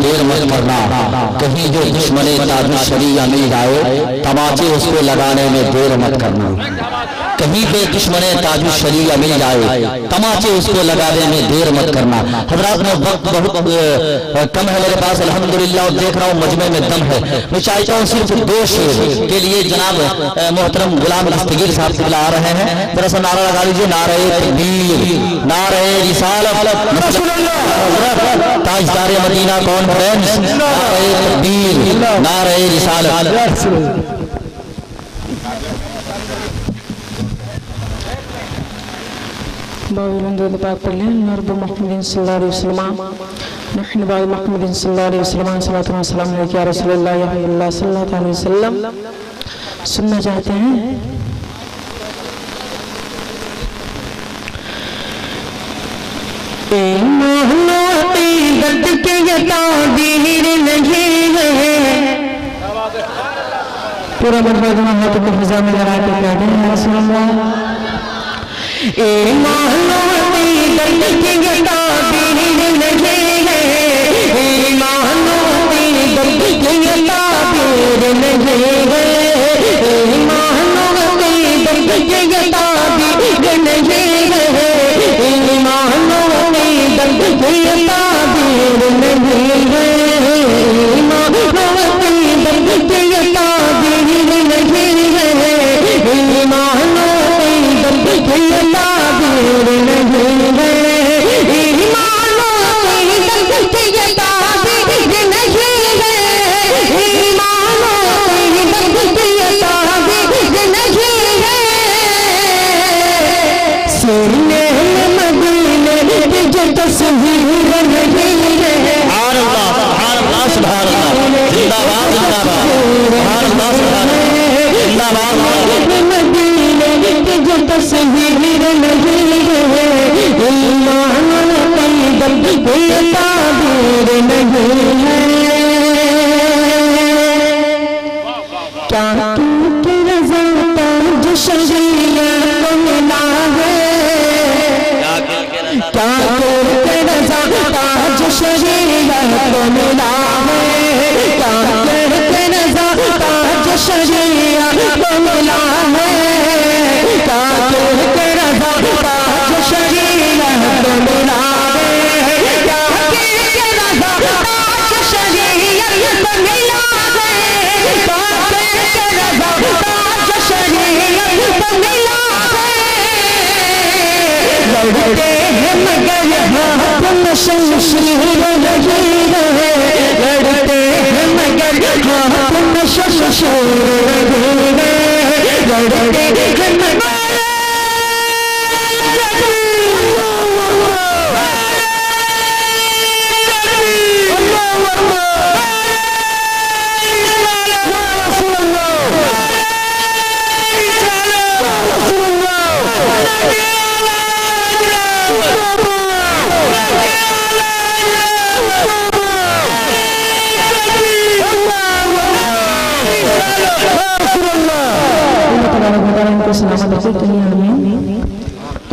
देर मत करना, कहीं जो दुश्मने ताजुश शरीया मिल जाए तमाचे उसको लगाने में देर मत करना। कहीं पे दुश्मने ताजुश शरीया मिल जाए तमाचे उसको लगाने में देर मत करना। हजरात में वक्त बहुत कम है मेरे पास अल्हम्दुलिल्लाह, देख रहा हूँ मजमे में दम है। मैं चाहता हूँ सिर्फ 2 शेर के लिए जनाब मोहतरम गुलाम दस्तगीर साहब से आ रहे हैं, जरा सा नारा लगा लीजिए, नारे तकबीर, नारे रिसालत, ताजदार मदीना कॉन्फ्रेंस, नारे तकबीर, नारे रिसालत। बाबुल पाक पढ़ लें। नरब मोहम्मद सल्लल्लाहु अलैहि वसल्लम, नहनु बाबुल मोहम्मद सल्लल्लाहु अलैहि वसल्लम, सल्लल्लाहु अलैहि वसल्लम या रसूलुल्लाह या हबीबल्लाह सल्लल्लाहु अलैहि वसल्लम। सुनना चाहते हैं? दर्द के ये ताबीर नहीं है, पूरा मरहबा हाथ को फिजा में लगा के कहते हैं या रसूलल्लाह। दर्द के ये ताबीर नहीं है, ईमानो दर्द के ये ताबीर नहीं है, ईमानो दर्द के ये ताबीर नहीं है, ईमानो दर्द के ये ताबीर नहीं है, ईमानो दर्द के ये ताबीर नहीं है, ईमानो दर्द के ये ताबीर नहीं है, ईमानो दर्द के ये ताबीर नहीं है, ईमानो दर्द के ये ताबीर नहीं है। सीने में मदीने की जो तस्वीर नहीं है, सुभान अल्लाह, सुभान अल्लाह, सुभान अल्लाह, जिंदाबाद जिंदाबाद, सुभान अल्लाह, सुभान अल्लाह, जिंदाबाद। मदीने की जो तस्वीर नहीं है, ईमान दर्द के ताबीर नहीं है। क्या की रज़ा ताज शरीया को मिला है, क्या की रज़ा ताज शरीया को मिला है, क्या की रज़ा ताज शरीया को मिला है, क्या की रज़ा ताज शरीया को मिला है, क्या की रज़ा ताज शरीया को मिला है, क्या की रज़ा ताज शरीया को मिला है। लड़ते हैं मगर हाथ में शमशीर नहीं है, लड़ते हैं मगर हाथ में शमशीर नहीं है, लड़ते हैं मगर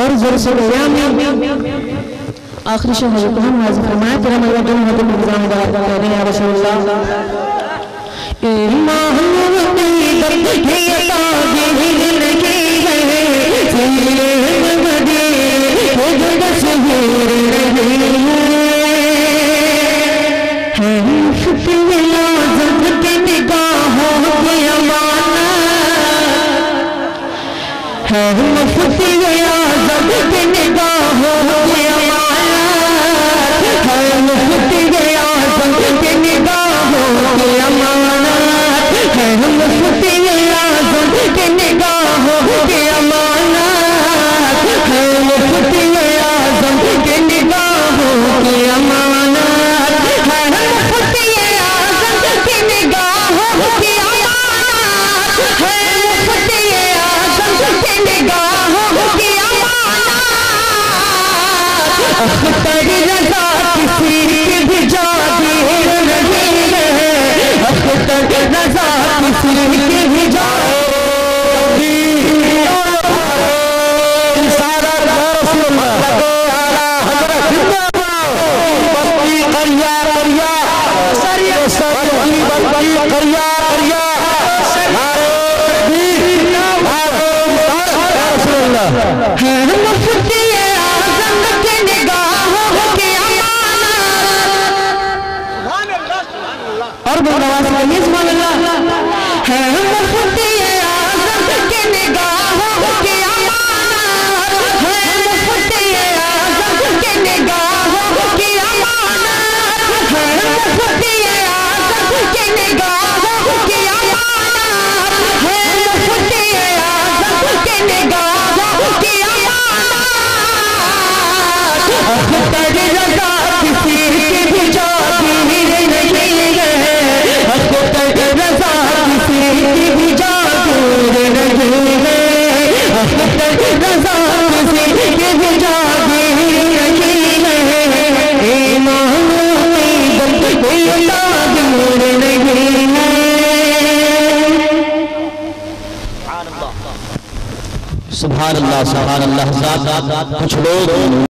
और जोर से आखिरी शहर को हम हाजिर फरमाए। तेरा मगर तुम हो तुम इंतजाम कह रहे हैं या रसूलुल्लाह। ईमान दर्द के ये ताबीर नहीं है, सीने में मदीने की जो तस्वीर नहीं है, मुश्किल आज़म की निगाहों की अमानत है, मुश्किल आज़म की निगाहों की अमानत है, मुश्किल आज़म की निगाहों करिया करिया मुफ्ती आज़म की निगाहों की अमानत और नवाज करिए सुभान अल्लाह है मुफ्ती आज़म की निगाहों की अमानत है मुफ्ती आज़म की निगाहों की अमानत है मुफ्ती आज़म की निगाहों की अमानत है मुफ्ती आज़म की निगाहों की अख्तर रज़ा किसी की भी जागीर नहीं है अख्तर रज़ा किसी की भी जागीर नहीं है अख्तर रज़ा किसी की भी जागीर नहीं है ईमान की कोई तागीर नहीं है। सुभान अल्लाह कुछ लोग